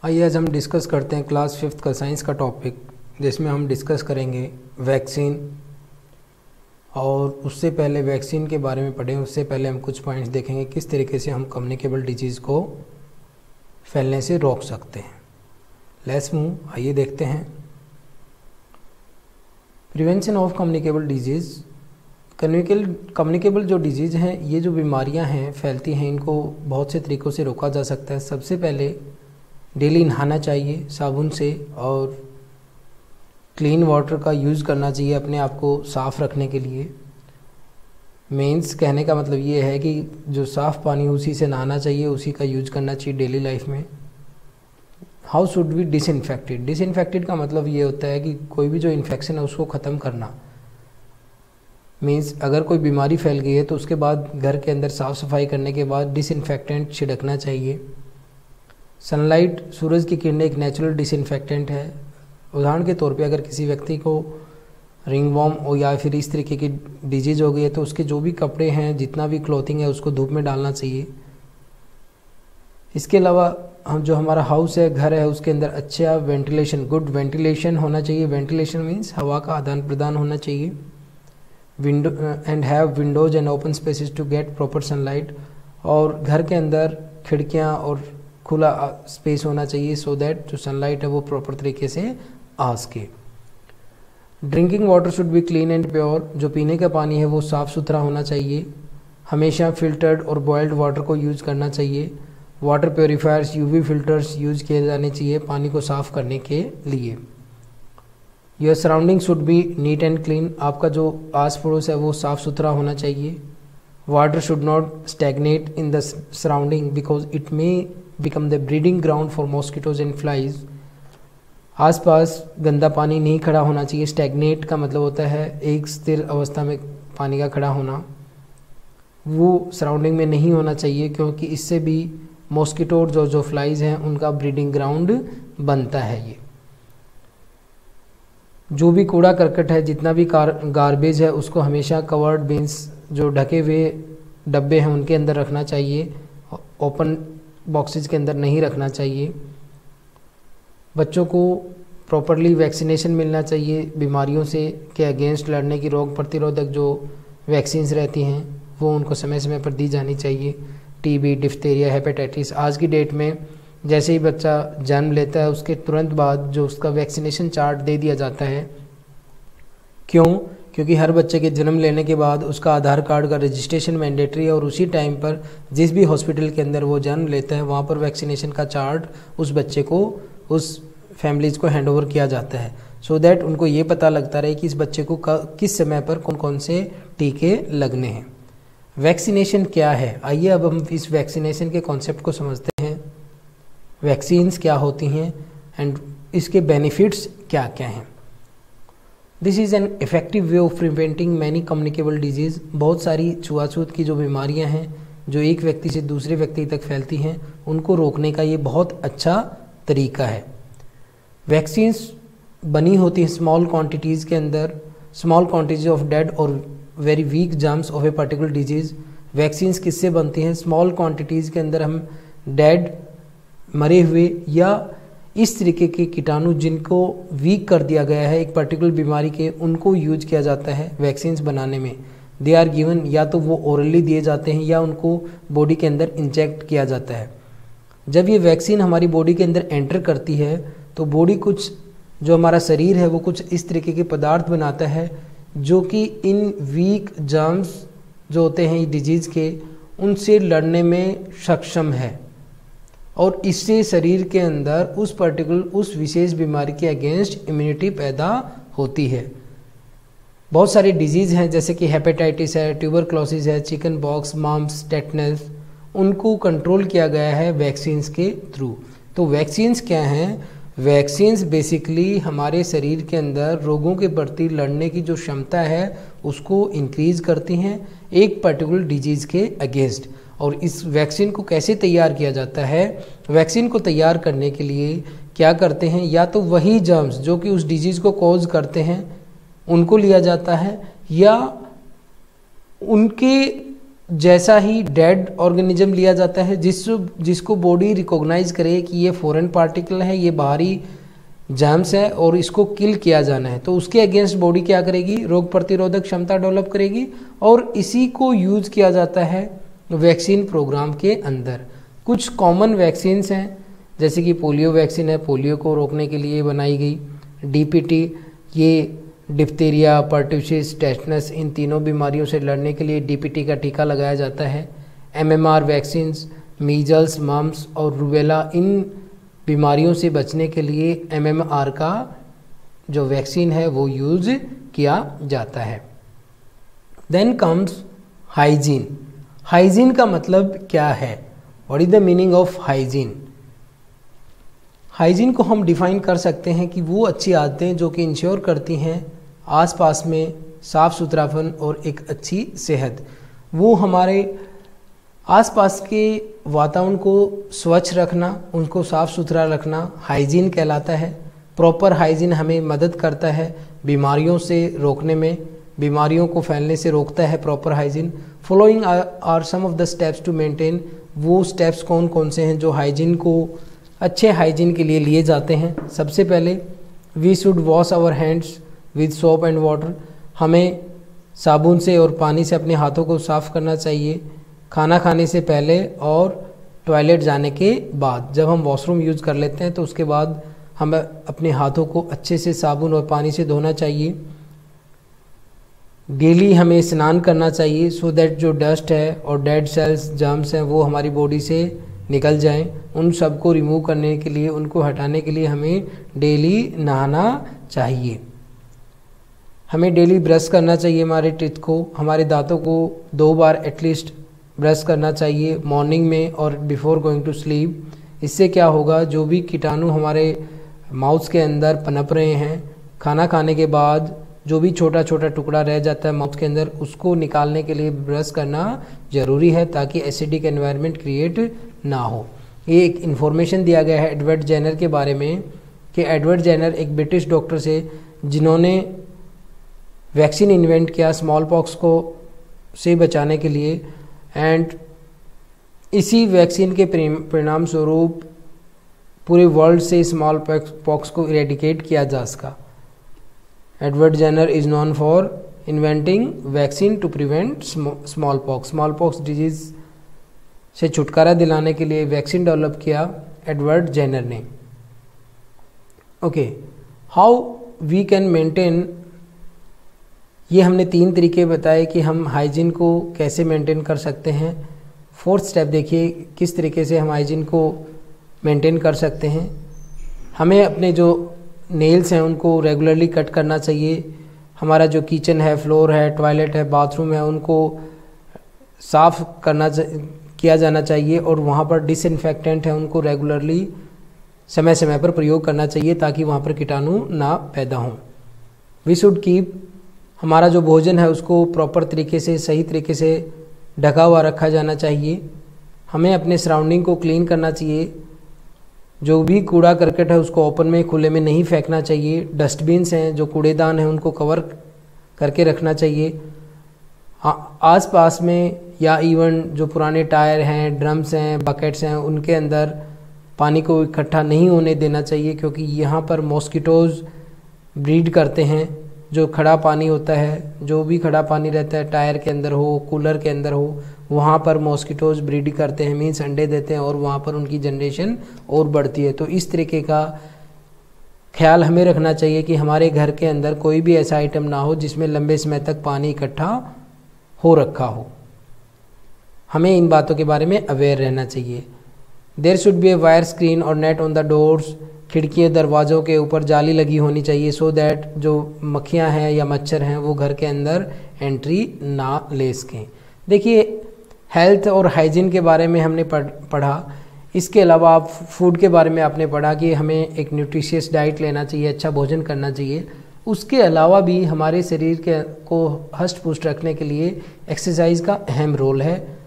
आइए आज हम डिस्कस करते हैं क्लास 5th का साइंस का टॉपिक, जिसमें हम डिस्कस करेंगे वैक्सीन। और उससे पहले वैक्सीन के बारे में पढ़ें उससे पहले हम कुछ पॉइंट्स देखेंगे किस तरीके से हम कम्युनिकेबल डिजीज़ को फैलने से रोक सकते हैं। लेट्स मूव, आइए देखते हैं। Prevention of communicable disease. Communicable जो डिजीज़ हैं, ये जो बीमारियां हैं फैलती हैं, इनको बहुत से तरीक़ों से रोका जा सकता है। सबसे पहले डेली नहाना चाहिए साबुन से और क्लीन वाटर का यूज़ करना चाहिए अपने आप को साफ़ रखने के लिए। मीन्स कहने का मतलब ये है कि जो साफ़ पानी उसी से नहाना चाहिए, उसी का यूज करना चाहिए डेली लाइफ में। How should be disinfected. Disinfected का मतलब ये होता है कि कोई भी जो इन्फेक्शन है उसको ख़त्म करना। मीन्स अगर कोई बीमारी फैल गई है तो उसके बाद घर के अंदर साफ़ सफाई करने के बाद डिसइंफेक्टेंट छिड़कना चाहिए। सनलाइट, सूरज की किरणें एक नेचुरल डिसइंफेक्टेंट है। उदाहरण के तौर पे अगर किसी व्यक्ति को रिंगवॉर्म हो या फिर इस तरीके की डिजीज़ हो गई है तो उसके जो भी कपड़े हैं, जितना भी क्लॉथिंग है, उसको धूप में डालना चाहिए। इसके अलावा हम जो हमारा हाउस है, घर है, उसके अंदर अच्छा वेंटिलेशन, गुड वेंटिलेशन होना चाहिए। वेंटिलेशन मीन्स हवा का आदान प्रदान होना चाहिए। Window and have windows and open spaces to get proper sunlight. और घर के अंदर खिड़कियाँ और खुला स्पेस होना चाहिए सो दैट जो सनलाइट है वो प्रॉपर तरीके से आ सके। Drinking water should be clean and pure. जो पीने का पानी है वो साफ़ सुथरा होना चाहिए। हमेशा फिल्टर्ड और बॉयल्ड वाटर को यूज़ करना चाहिए। Water purifiers, UV filters use किए जाने चाहिए पानी को साफ़ करने के लिए। Your surrounding should be neat and clean. आपका जो आस पड़ोस है वो साफ़ सुथरा होना चाहिए। Water should not stagnate in the surrounding because it may become the breeding ground for mosquitoes and flies. आसपास गंदा पानी नहीं खड़ा होना चाहिए। स्टैग्नेट का मतलब होता है एक स्थिर अवस्था में पानी का खड़ा होना, वो सराउंडिंग में नहीं होना चाहिए, क्योंकि इससे भी मॉस्किटो जो फ्लाइज हैं उनका ब्रीडिंग ग्राउंड बनता है। ये जो भी कूड़ा करकट है, जितना भी गार्बेज है, उसको हमेशा कवर्ड बिन्स, जो ढके हुए डब्बे हैं, उनके अंदर रखना चाहिए। ओपन बॉक्सेस के अंदर नहीं रखना चाहिए। बच्चों को प्रॉपरली वैक्सीनेशन मिलना चाहिए बीमारियों से के अगेंस्ट लड़ने की रोग प्रतिरोधक जो वैक्सीन्स रहती हैं वो उनको समय समय पर दी जानी चाहिए। TB, diphtheria, hepatitis. आज की डेट में जैसे ही बच्चा जन्म लेता है उसके तुरंत बाद जो उसका वैक्सीनेशन चार्ट दे दिया जाता है। क्यों? क्योंकि हर बच्चे के जन्म लेने के बाद उसका आधार कार्ड का रजिस्ट्रेशन मैंडेटरी है और उसी टाइम पर जिस भी हॉस्पिटल के अंदर वो जन्म लेता है वहाँ पर वैक्सीनेशन का चार्ट उस बच्चे को, उस फैमिलीज़ को हैंड ओवर किया जाता है, सो दैट उनको ये पता लगता रहे कि इस बच्चे को किस समय पर कौन कौन से टीके लगने हैं। वैक्सीनेशन क्या है? आइए अब हम इस वैक्सीनेशन के कॉन्सेप्ट को समझते हैं। वैक्सीन्स क्या होती हैं एंड इसके बेनिफिट्स क्या क्या हैं। This is an effective way of preventing many communicable disease. बहुत सारी छुआछूत की जो बीमारियां हैं जो एक व्यक्ति से दूसरे व्यक्ति तक फैलती हैं, उनको रोकने का ये बहुत अच्छा तरीका है। वैक्सीन्स बनी होती हैं स्मॉल क्वांटिटीज़ के अंदर, स्मॉल क्वांटिटीज ऑफ डेड और very weak germs of a particular disease. Vaccines किससे बनती हैं? स्मॉल क्वांटिटीज़ के अंदर हम डेड, मरे हुए या इस तरीके के कीटाणु जिनको वीक कर दिया गया है एक पर्टिकुलर बीमारी के, उनको यूज किया जाता है वैक्सीन्स बनाने में। दे आर गिवन, या तो वो ओरली दिए जाते हैं या उनको बॉडी के अंदर इंजेक्ट किया जाता है। जब ये वैक्सीन हमारी बॉडी के अंदर एंटर करती है तो बॉडी कुछ, जो हमारा शरीर है वो कुछ इस तरीके के पदार्थ बनाता है जो कि इन वीक जर्म्स जो होते हैं डिजीज़ के, उनसे लड़ने में सक्षम है और इससे शरीर के अंदर उस विशेष बीमारी के अगेंस्ट इम्यूनिटी पैदा होती है। बहुत सारी डिजीज़ हैं जैसे कि हेपेटाइटिस है, ट्यूबरक्लोसिस है, चिकन पॉक्स, मम्प्स, टेटनस, उनको कंट्रोल किया गया है वैक्सीन्स के थ्रू। तो वैक्सीन्स क्या हैं? वैक्सीन्स बेसिकली हमारे शरीर के अंदर रोगों के प्रति लड़ने की जो क्षमता है उसको इंक्रीज करती हैं एक पर्टिकुलर डिजीज़ के अगेंस्ट। और इस वैक्सीन को कैसे तैयार किया जाता है? वैक्सीन को तैयार करने के लिए क्या करते हैं, या तो वही जर्म्स जो कि उस डिजीज़ को कॉज करते हैं उनको लिया जाता है, या उनके जैसा ही डेड ऑर्गेनिज्म लिया जाता है जिसको बॉडी रिकॉग्नाइज करे कि ये फॉरेन पार्टिकल है, ये बाहरी जर्म्स है और इसको किल किया जाना है, तो उसके अगेंस्ट बॉडी क्या करेगी, रोग प्रतिरोधक क्षमता डेवलप करेगी और इसी को यूज किया जाता है वैक्सीन प्रोग्राम के अंदर। कुछ कॉमन वैक्सीन्स हैं जैसे कि पोलियो वैक्सीन है, पोलियो को रोकने के लिए बनाई गई। डीपीटी, ये डिप्थीरिया, पर्ट्यूसिस, टेटनस, इन तीनों बीमारियों से लड़ने के लिए डीपीटी का टीका लगाया जाता है। एमएमआर वैक्सीन्स, मीजल्स, मम्स और रूबेला, इन बीमारियों से बचने के लिए एमएमआर का जो वैक्सीन है वो यूज किया जाता है। Then comes hygiene. हाइजीन का मतलब क्या है, what is the meaning of hygiene? Hygiene को हम डिफाइन कर सकते हैं कि वो अच्छी आदतें जो कि इंश्योर करती हैं आसपास में साफ़ सुथरापन और एक अच्छी सेहत। वो हमारे आसपास के वातावरण को स्वच्छ रखना, उनको साफ़ सुथरा रखना हाइजीन कहलाता है। प्रॉपर हाइजीन हमें मदद करता है बीमारियों से रोकने में, बीमारियों को फैलने से रोकता है proper hygiene. Following are some of the steps to maintain. वो स्टेप्स कौन कौन से हैं जो हाइजीन को, अच्छे हाइजीन के लिए लिए जाते हैं? सबसे पहले we should wash our hands with soap and water. हमें साबुन से और पानी से अपने हाथों को साफ़ करना चाहिए खाना खाने से पहले और टॉयलेट जाने के बाद। जब हम वॉशरूम यूज़ कर लेते हैं तो उसके बाद हमें अपने हाथों को अच्छे से साबुन और पानी से धोना चाहिए। डेली हमें स्नान करना चाहिए सो दैट जो डस्ट है और डेड सेल्स, जर्म्स हैं वो हमारी बॉडी से निकल जाएं। उन सबको रिमूव करने के लिए, उनको हटाने के लिए हमें डेली नहाना चाहिए। हमें डेली ब्रश करना चाहिए हमारे टीथ को, हमारे दांतों को 2 बार एटलीस्ट ब्रश करना चाहिए मॉर्निंग में और बिफोर गोइंग टू स्लीप। इससे क्या होगा, जो भी कीटाणु हमारे माउथ के अंदर पनप रहे हैं, खाना खाने के बाद जो भी छोटा छोटा टुकड़ा रह जाता है माउथ के अंदर, उसको निकालने के लिए ब्रश करना ज़रूरी है ताकि एसिडिक एनवायरनमेंट क्रिएट ना हो। ये एक इन्फॉर्मेशन दिया गया है एडवर्ड जेनर के बारे में कि एडवर्ड जेनर एक ब्रिटिश डॉक्टर से जिन्होंने वैक्सीन इन्वेंट किया स्मॉल पॉक्स को से बचाने के लिए, एंड इसी वैक्सीन के परिणाम स्वरूप पूरे वर्ल्ड से स्मॉल पॉक्स को इरेडिकेट किया जा सका। Edward Jenner is known for inventing vaccine to prevent smallpox disease से छुटकारा दिलाने के लिए वैक्सीन डेवलप किया एडवर्ड जेनर ने। Okay, how we can maintain, ये हमने 3 तरीके बताए कि हम हाइजीन को कैसे मेंटेन कर सकते हैं। 4th स्टेप देखिए किस तरीके से हम हाइजीन को मेंटेन कर सकते हैं। हमें अपने जो नेल्स हैं उनको रेगुलरली कट करना चाहिए। हमारा जो किचन है, फ्लोर है, टॉयलेट है, बाथरूम है, उनको साफ़ किया जाना चाहिए और वहाँ पर डिसइंफेक्टेंट है उनको रेगुलरली समय समय पर प्रयोग करना चाहिए ताकि वहाँ पर कीटाणु ना पैदा हों। वी शुड कीप, हमारा जो भोजन है उसको प्रॉपर तरीके से, सही तरीके से ढका हुआ रखा जाना चाहिए। हमें अपने सराउंडिंग को क्लीन करना चाहिए। जो भी कूड़ा करकट है उसको ओपन में, खुले में नहीं फेंकना चाहिए। डस्टबिन्स हैं, जो कूड़ेदान हैं, उनको कवर करके रखना चाहिए। आस पास में या इवन जो पुराने टायर हैं, ड्रम्स हैं, बकेट्स हैं, उनके अंदर पानी को इकट्ठा नहीं होने देना चाहिए क्योंकि यहाँ पर मॉस्किटोज़ ब्रीड करते हैं। जो खड़ा पानी होता है, जो भी खड़ा पानी रहता है, टायर के अंदर हो, कूलर के अंदर हो, वहाँ पर मॉस्किटोज़ ब्रीड करते हैं, मीन्स अंडे देते हैं और वहाँ पर उनकी जनरेशन और बढ़ती है। तो इस तरीके का ख्याल हमें रखना चाहिए कि हमारे घर के अंदर कोई भी ऐसा आइटम ना हो जिसमें लंबे समय तक पानी इकट्ठा हो रखा हो। हमें इन बातों के बारे में अवेयर रहना चाहिए। There should be a wire screen और नेट ऑन द डोर्स। खिड़कियों दरवाज़ों के ऊपर जाली लगी होनी चाहिए सो दैट जो मक्खियाँ हैं या मच्छर हैं वो घर के अंदर एंट्री ना ले सकें। देखिए, हेल्थ और हाइजीन के बारे में हमने पढ़ा। इसके अलावा आप फूड के बारे में आपने पढ़ा कि हमें एक न्यूट्रिशियस डाइट लेना चाहिए, अच्छा भोजन करना चाहिए। उसके अलावा भी हमारे शरीर को हष्ट पुष्ट रखने के लिए एक्सरसाइज का अहम रोल है।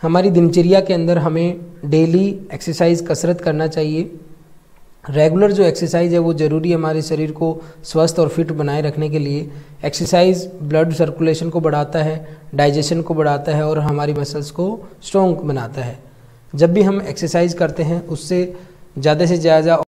हमारी दिनचर्या के अंदर हमें डेली एक्सरसाइज, कसरत करना चाहिए। रेगुलर जो एक्सरसाइज है वो ज़रूरी है हमारे शरीर को स्वस्थ और फिट बनाए रखने के लिए। एक्सरसाइज ब्लड सर्कुलेशन को बढ़ाता है, डाइजेशन को बढ़ाता है और हमारी मसल्स को स्ट्रॉन्ग बनाता है। जब भी हम एक्सरसाइज करते हैं उससे ज़्यादा से ज़्यादा